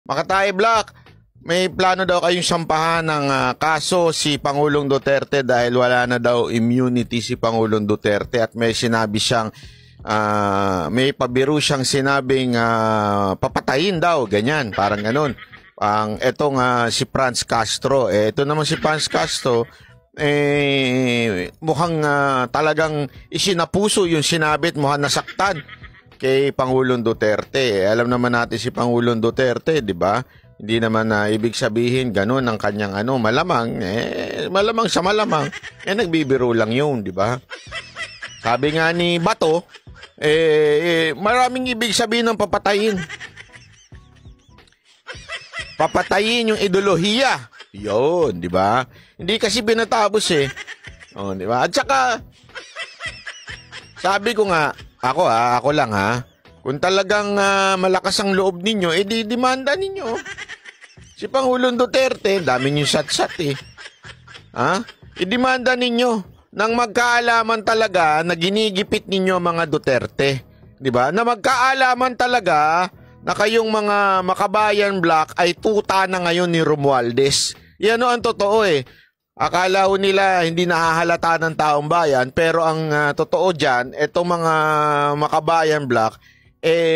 Makatae Black, may plano daw kayong sampahan ng kaso si Pangulong Duterte dahil wala na daw immunity si Pangulong Duterte at may sinabi siyang may pabiro siyang sinabing papatayin daw, ganyan, parang ganun. Etong si Franz Castro, ito naman si Franz Castro, mukhang talagang isinapuso yung sinabit, mukhang nasaktan kay Pangulong Duterte. Alam naman natin si Pangulong Duterte, di ba? Hindi naman ibig sabihin ganun ang kanyang malamang, malamang sa malamang, nagbibiro lang yun, di ba? Sabi nga ni Bato, maraming ibig sabihin ng papatayin. Papatayin yung ideolohiya. Yun, di ba? Hindi kasi binatapos di ba? At saka, sabi ko nga, ako lang kung talagang malakas ang loob ninyo, di-demanda ninyo. Si Pangulong Duterte, dami nyo sat-sat i-demanda ninyo nang magkaalaman talaga na ginigipit ninyo mga Duterte. Di ba? Na magkaalaman talaga na kayong mga Makabayan Black ay tuta na ngayon ni Romualdez. Yan ang totoo Akala ko nila hindi nahahalata ng taong bayan, pero ang totoo dyan, itong mga Makabayan Black,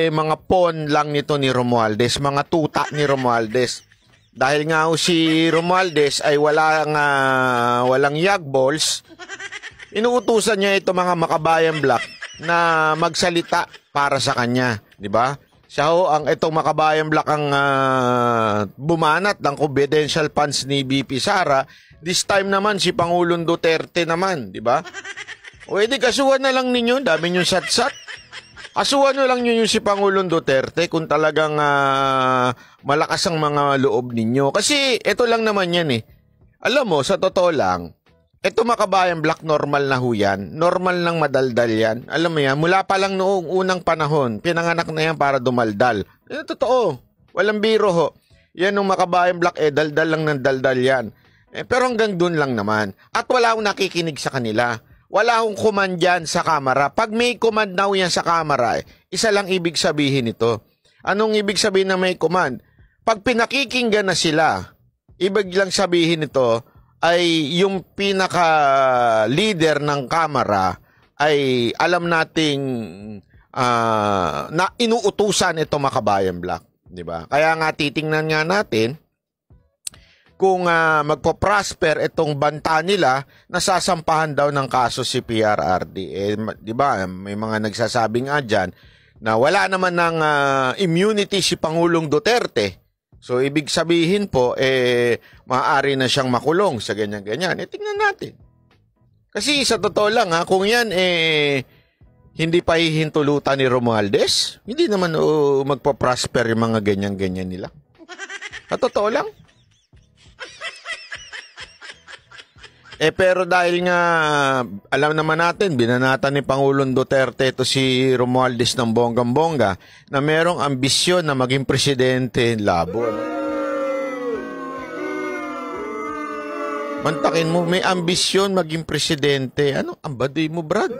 mga pawn lang nito ni Romualdez, mga tuta ni Romualdez. Dahil nga si Romualdez ay walang yagballs, inuutusan niya itong mga Makabayan Black na magsalita para sa kanya, di ba? Siya ang itong Makabayan Black ang bumanat ng confidential funds ni BP Sara. This time naman si Pangulong Duterte naman, di ba? O edi kasuhan na lang ninyo, dami nyo sat-sat. Kasuhan na lang nyo si Pangulong Duterte kung talagang malakas ang mga loob ninyo. Kasi ito lang naman yan Alam mo, sa totoo lang, ito Makabayan Black, normal na yan. Normal lang madaldal yan. Alam mo yan, mula pa lang noong unang panahon, pinanganak na yan para dumaldal. Totoo, walang biro Yan ng Makabayan Black, daldal lang ng daldal yan. Pero hanggang dun lang naman. At wala akong nakikinig sa kanila. Wala akong command yan sa kamera. Pag may command now yan sa kamera, isa lang ibig sabihin ito. Anong ibig sabihin na may command? Pag pinakikinggan na sila, ibig lang sabihin ito ay yung pinaka-leader ng kamera ay alam nating na inuutusan ito Makabayan Black. Diba? Kaya nga titingnan nga natin kung magpo-prosper itong banta nila, nasasampahan daw ng kaso si PRRD. Di ba? May mga nagsasabi nga dyan na wala naman ng immunity si Pangulong Duterte. So, ibig sabihin po, maaari na siyang makulong sa ganyan-ganyan. Tingnan natin. Kasi sa totoo lang, kung yan, hindi pa hihintulutan ni Romualdez, hindi naman magpo-prosper yung mga ganyan-ganyan nila. Sa totoo lang. Pero dahil nga, alam naman natin, binanatan ni Pangulong Duterte ito si Romualdez ng bonggang-bongga na merong ambisyon na maging presidente. Labo. Mantakin mo, may ambisyon maging presidente. Ano? Ang baduy mo, Brad.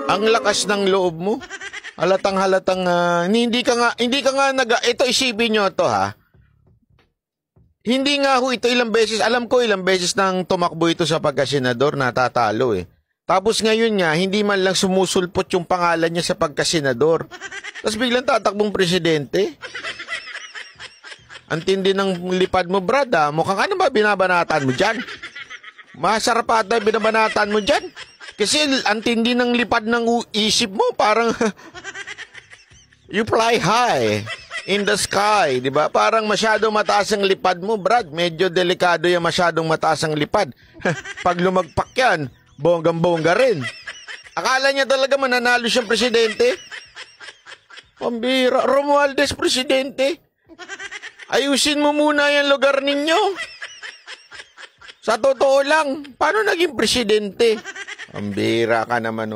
Ang lakas ng loob mo. Halatang hindi ka nga ito isipin nyo to Hindi nga ito ilang beses, alam ko ilang beses nang tumakbo ito sa pagkasenador, natatalo Tapos ngayon nga, hindi man lang sumusulpot yung pangalan niya sa pagkasenador. Tapos biglang tatakbong presidente. Ang tindi ng lipad mo, Brad Mukhang ano ba binabanatan mo dyan? Masarap ata binabanatan mo dyan. Kasi ang tindi ng lipad ng isip mo, parang you fly high in the sky, di ba? Parang masyadong mataas ang lipad mo, Brad. Medyo delikado yung masyadong mataas ang lipad. Pag lumagpak yan, bonggang-bongga rin. Akala niya talaga mananalo siyang presidente? Pambira, Romualdez presidente? Ayusin mo muna yung lugar ninyo. Sa totoo lang, paano naging presidente? Pambira ka naman,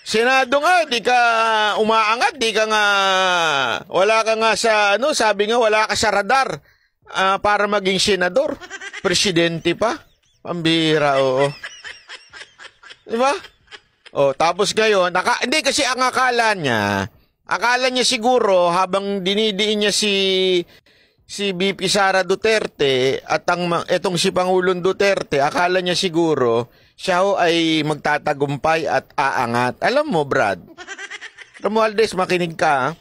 Senado nga, di ka umaangat, di ka nga, wala ka nga sa, sabi nga, wala ka sa radar para maging senador. Presidente pa. Pambira, Diba? Tapos ngayon, hindi kasi ang akala niya siguro habang dinidiin niya si VP Sara Duterte at etong si Pangulong Duterte, akala niya siguro siya ay magtatagumpay at aangat. Alam mo, Brad, Romualdez, makinig ka.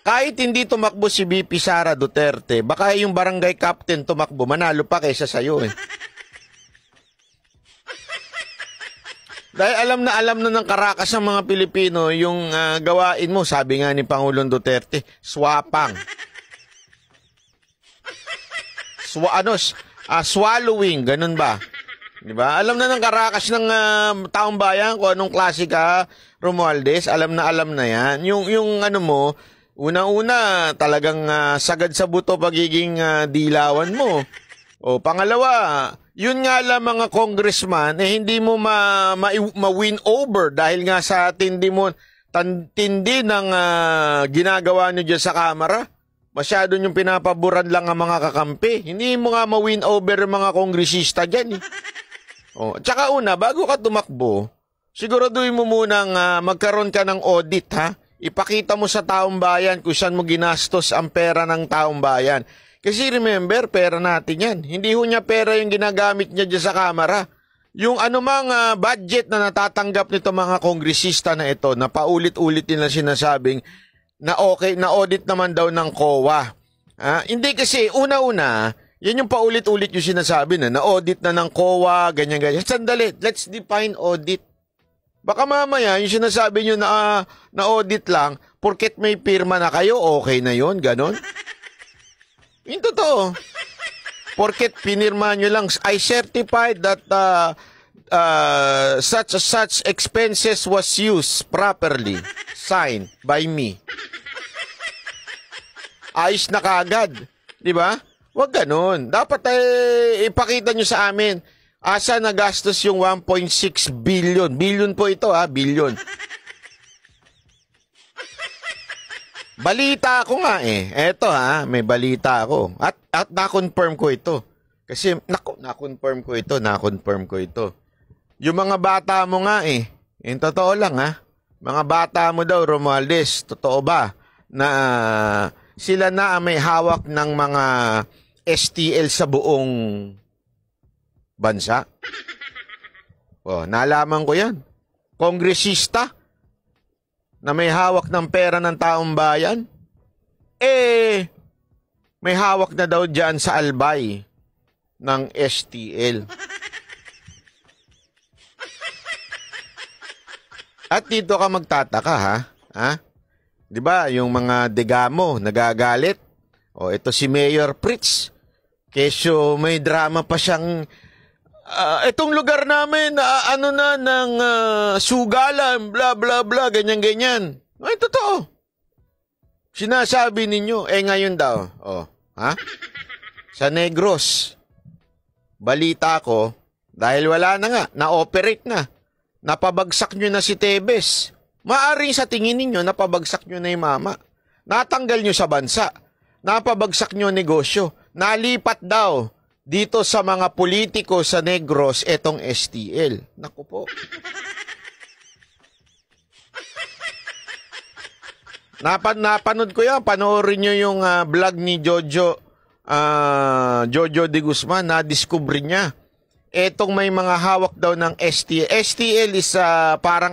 Kahit hindi tumakbo si VP Sara Duterte, baka yung barangay captain tumakbo, manalo pa kaysa sa'yo eh. Dahil alam na ng karakas ng mga Pilipino yung gawain mo, sabi nga ni Pangulong Duterte, swapang. Swallowing, ganun ba? Diba? Alam na ng karakas ng taong bayan kung anong klase ka, Romualdez, alam na yan. Yung ano mo, una-una talagang sagad sa buto pagiging dilawan mo. Pangalawa, yun nga lang mga congressman, hindi mo ma-win over dahil nga sa tindi ng ginagawa nyo dyan sa kamera. Masyado yung pinapaboran lang ang mga kakampi. Hindi mo nga ma-win over ang mga kongresista dyan. Tsaka una, bago ka tumakbo, siguraduhin mo munang magkaroon ka ng audit, ha? Ipakita mo sa taong bayan kung saan mo ginastos ang pera ng taong bayan. Kasi remember, pera natin yan. Hindi ho niya pera yung ginagamit niya dyan sa kamera. Yung anumang budget na natatanggap nito mga kongresista na ito, na paulit-ulit nila sinasabing na okay, na audit naman daw ng COA. Hindi kasi, una-una, yan yung paulit-ulit yung sinasabi na audit na ng COA, ganyan-ganyan. Sandali, let's define audit. Baka mamaya, yung sinasabi nyo na audit lang, porket may pirma na kayo, okay na yun, ganon. Yung totoo. Porket pinirma nyo lang, I certified that such expenses was used properly. Signed by me. Ayos na kagad. Diba? Huwag ganun. Dapat ipakita nyo sa amin. Asa nagastos yung 1.6 billion. Billion po ito, billion. Balita ako nga eh. Eto may balita ako. At na-confirm ko ito. Kasi, na-confirm ko ito. Yung mga bata mo nga eh. Yung totoo lang Mga bata mo daw, Romualdez, totoo ba? Na sila na may hawak ng mga STL sa buong bansa? Nalaman ko yan. Kongresista na may hawak ng pera ng taong bayan, may hawak na daw dyan sa albay ng STL. At dito ka magtataka, ha? Di ba, yung mga degamo nagagalit? Ito si Mayor Fritz. Kesyo may drama pa siyang itong lugar namin, ng sugalan, bla bla bla, ganyan-ganyan. Ay, totoo. Sinasabi ninyo, ngayon daw, sa Negros, balita ko, dahil wala na nga, na-operate na, napabagsak nyo na si Tebes. Maaring sa tingin ninyo, napabagsak nyo na yung mama. Natanggal nyo sa bansa, napabagsak nyo negosyo, nalipat daw dito sa mga politiko sa Negros, etong STL. Naku po. Napanood ko yan. Panoorin nyo yung vlog ni Jojo de Guzman. Na-discover niya. Etong may mga hawak daw ng STL. STL is parang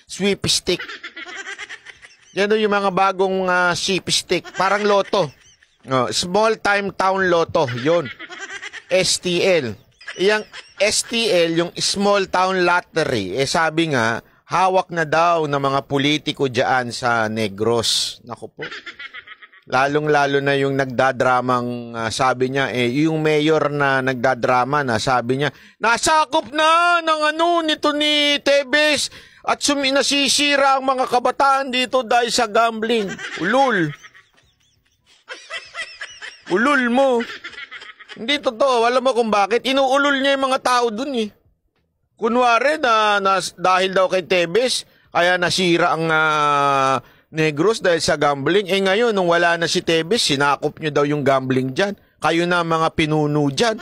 sweep stick. Yan yung mga bagong sweep stick. Parang loto. Small time town loto. Yun. STL. Iyang STL, yung Small Town Lottery, sabi nga, hawak na daw ng mga politiko dyan sa Negros. Naku po. Lalong-lalo na yung nagdadramang, sabi niya, yung mayor na nagdadrama na, sabi niya, nasakop na ng nito ni Tebes at nasisira ang mga kabataan dito dahil sa gambling. Ulul. Ulul mo. Hindi totoo. Alam mo kung bakit? Inuulol niya yung mga tao dun eh. Kunwari na dahil daw kay Tebes, kaya nasira ang Negros dahil sa gambling. Ngayon, nung wala na si Tebes, sinakop niyo daw yung gambling dyan. Kayo na mga pinuno dyan.